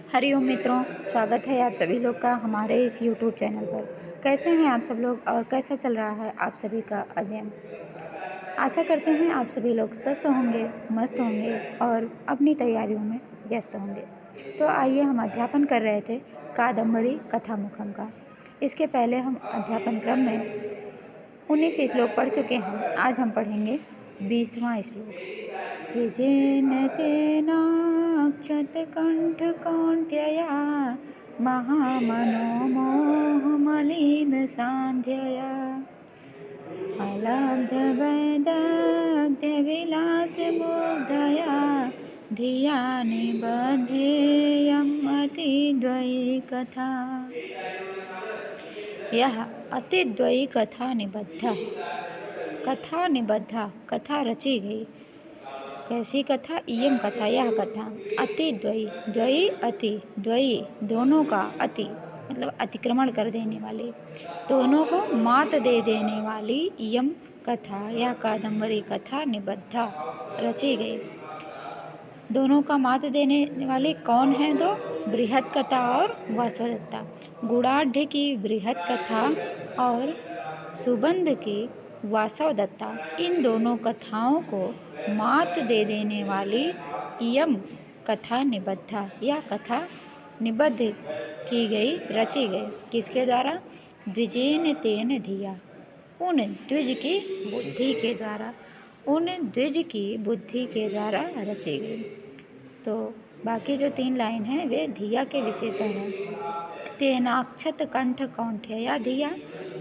हरिओम मित्रों, स्वागत है आप सभी लोग का हमारे इस यूट्यूब चैनल पर। कैसे हैं आप सब लोग और कैसा चल रहा है आप सभी का अध्ययन। आशा करते हैं आप सभी लोग स्वस्थ होंगे, मस्त होंगे और अपनी तैयारियों में व्यस्त होंगे। तो आइए, हम अध्यापन कर रहे थे कादम्बरी कथामुखम का। इसके पहले हम अध्यापन क्रम में 19 श्लोक पढ़ चुके हैं। आज हम पढ़ेंगे 20वां श्लोक। द्विजेन तेनाक्षतकण्ठकौन्त्यया महामनोमोहमलिनसान्ध्यया अलब्धवैदग्ध्यविलासमुग्धया धिया निबध्येयम् अतिद्वयी कथा। यह अतिद्वयी कथा निबद्धा कथा रची गई। कैसी कथा? इयम कथा, यह कथा। अतिद्वयी, द्वयी अति, द्वयी दोनों का, अति मतलब अतिक्रमण कर देने वाली, दोनों को मात दे देने वाली इयम कथा, यह कादम्बरी कथा निबद्धा रची गई। दोनों का मात देने वाली कौन है? दो, बृहद कथा और वासवदत्ता। गुणाढ़ की बृहद कथा और सुबंध की वासवदत्ता, इन दोनों कथाओं को मात दे देने वाली इयम कथा निबद्धा, यह कथा निबद्ध की गई, रची गई। किसके द्वारा? द्विजेन तेन धिया, उन द्विज की बुद्धि के द्वारा, उन द्विज की बुद्धि के द्वारा रची गई। तो बाकी जो 3 लाइन हैं वे धिया के विशेषण हैं। तेनाक्षत कंठ कौंठया धिया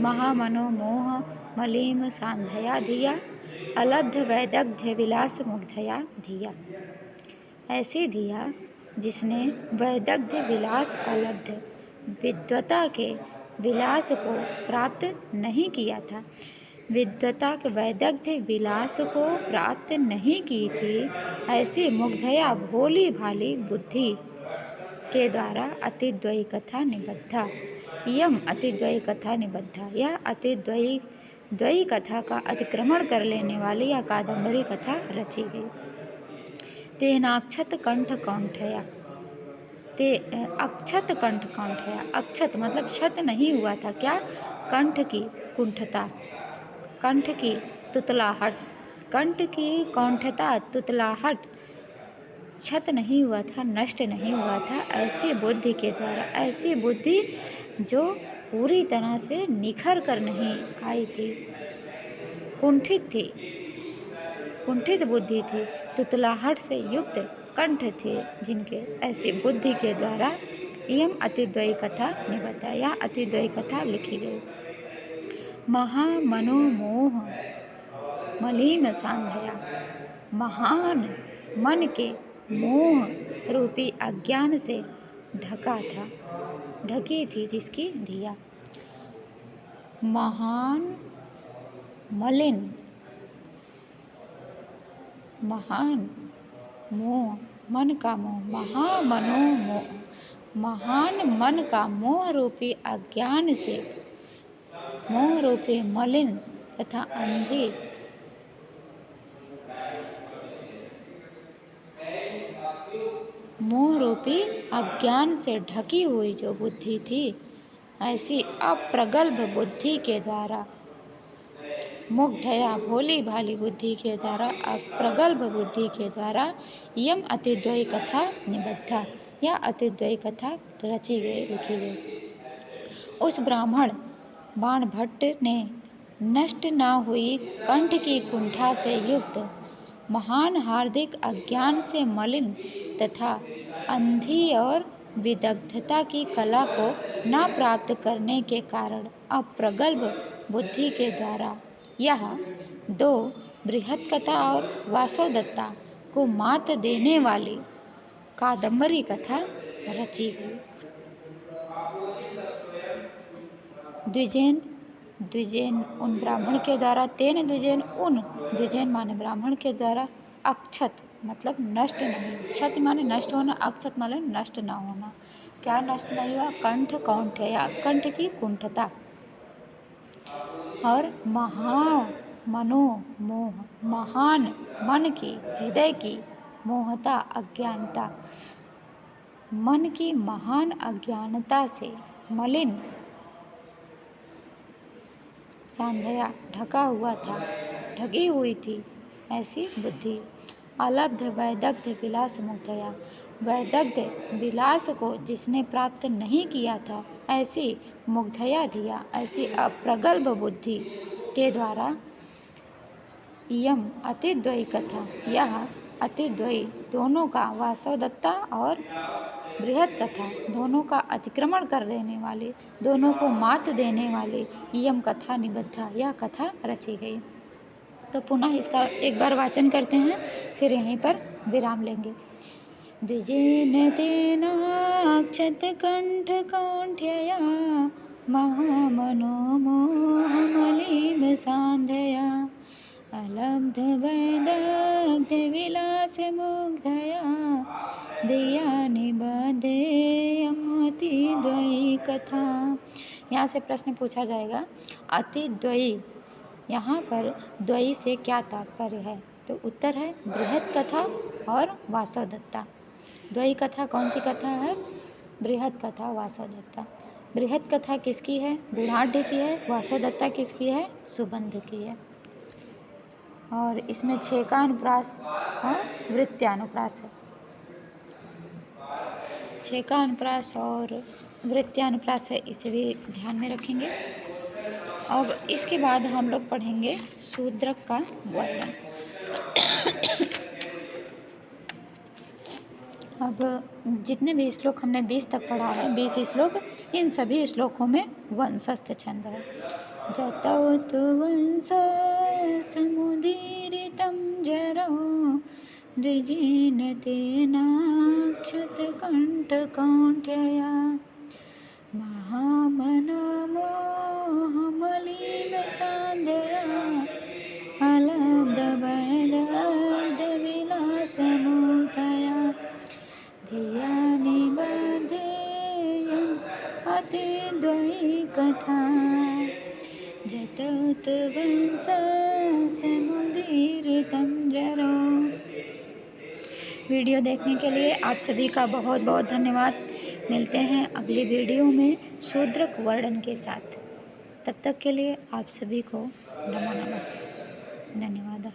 महामनोमोह मलीम सांध्यया धिया अलब्ध वैदग्ध्य विलास मुग्धया धिया। ऐसी धिया जिसने वैदग्ध्य विलास अलब्ध विद्वता के विलास को प्राप्त नहीं किया था, विद्वता के वैदग्ध्य विलास को प्राप्त नहीं की थी, ऐसी मुग्धया भोली भाली बुद्धि के द्वारा अतिद्वयी कथा निबद्धा, यम अतिद्वयी कथा निबद्धा, यह द्वयी कथा का अतिक्रमण कर लेने वाली यह कादम्बरी कथा रची गई। तेनाक्षत कंठ कौंठया, अक्षत कंठ कौंठया, अक्षत मतलब क्षत नहीं हुआ था। क्या? कंठ की कुंठता, कंठ की तुतलाहट, कंठ की कौंठता तुतलाहट क्षत नहीं हुआ था, नष्ट नहीं हुआ था, ऐसी बुद्धि के द्वारा, ऐसी बुद्धि जो पूरी तरह से निखर कर नहीं आई थी, कुंठित थी, कुंठित बुद्धि थी, तुतलाहट से युक्त कंठ थे जिनके, ऐसी बुद्धि के द्वारा इयम अतिद्वयी कथा निबद्धा, यह अतिद्वयी कथा लिखी गई। महामनोमोह मलीन सांध्यया, महान मन के मोह रूपी अज्ञान से ढका था, ढकी थी जिसकी धिया। महान मलिन, महान मोह, मन का मोह, महामनोमोह, महान मन का मोह रूपी अज्ञान से, मोह रूपी मलिन तथा अंधी मोह रूपी अज्ञान से ढकी हुई जो बुद्धि थी, ऐसी अप्रगल्भ बुद्धि के द्वारा, मुग्धया भोली भाली बुद्धि के द्वारा, अप्रगल्भ बुद्धि के द्वारा यम अतिद्वयी कथा निबद्धा, यह अतिद्वयी कथा रची गई, लिखी गई। उस ब्राह्मण बाणभट्ट ने नष्ट न हुई कंठ की कुंठा से युक्त महान हार्दिक अज्ञान से मलिन तथा अंधी और विदग्धता की कला को न प्राप्त करने के कारण अप्रगल्भ बुद्धि के द्वारा यह 2 बृहद कथा और वासवदत्ता को मात देने वाली कादम्बरी कथा रची गई। द्विजेन उन ब्राह्मण के द्वारा, तेन द्विजेन उन, द्विजेन माने ब्राह्मण के द्वारा, अक्षत मतलब नष्ट नहीं, क्षत माने नष्ट होना, अक्षत माने नष्ट न होना। क्या नष्ट नहीं हुआ? कंठ कौंठया, कंठ की कुंठता और महामनोमोह, महान मन की, हृदय की मोहता, अज्ञानता, मन की महान अज्ञानता से मलिन सांध्या ढका हुआ था, ढकी हुई थी ऐसी बुद्धि। अलब्ध वैदग्ध विलास मुग्धया, वैदग्ध विलास को जिसने प्राप्त नहीं किया था, ऐसी मुग्धया धिया, ऐसी अप्रगल्भ बुद्धि के द्वारा इयम अतिद्वयी कथा, यह अतिद्वयी दोनों का वासवदत्ता और बृहद कथा, दोनों का अतिक्रमण कर देने वाली, दोनों को मात देने वाली इयम कथा निबद्धा, यह कथा रची गई। तो पुनः इसका एक बार वाचन करते हैं, फिर यहीं पर विराम लेंगे। द्विजेन तेनाक्षत कंठ कौंठ्यया महामनो मोहमलीम सांध्यया अलब्ध वैदग्ध विलास मुग्धया दिया निबद्धेयमतिद्वयी कथा। यहाँ से प्रश्न पूछा जाएगा, अतिद्वयी, यहाँ पर द्वयी से क्या तात्पर्य है? तो उत्तर है बृहद कथा और वासवदत्ता। द्वयी कथा कौन सी कथा है? बृहद कथा, वासवदत्ता। बृहद कथा किसकी है? बूढ़ाढ़ की है। वासवदत्ता किसकी है? सुबंध की है। और इसमें 6 का अनुप्रास और वृत्त्यानुप्रास है। 6 का अनुप्रास और वृत्त्यानुप्रास है, इसे भी ध्यान में रखेंगे। अब इसके बाद हम लोग पढ़ेंगे शूद्रक का वर्णन। अब जितने भी श्लोक हमने 20 तक पढ़ा है, 20 श्लोक, इन सभी श्लोकों में वंशस्थ छंद है। जतौत वंशसमुदीरितं जरो द्विजेन तेनाक्षतकण्ठकौण्ठ्यया महामनमोहमलीनसान्ध्यया अलब्धवैदग्धविलासमुग्धया धिया निबद्धेयम् अतिद्वयी कथा जतौत वंशसमुदीरितं जरो। वीडियो देखने के लिए आप सभी का बहुत बहुत धन्यवाद। मिलते हैं अगली वीडियो में शूद्रक वर्णन के साथ। तब तक के लिए आप सभी को नमो नमः। धन्यवाद।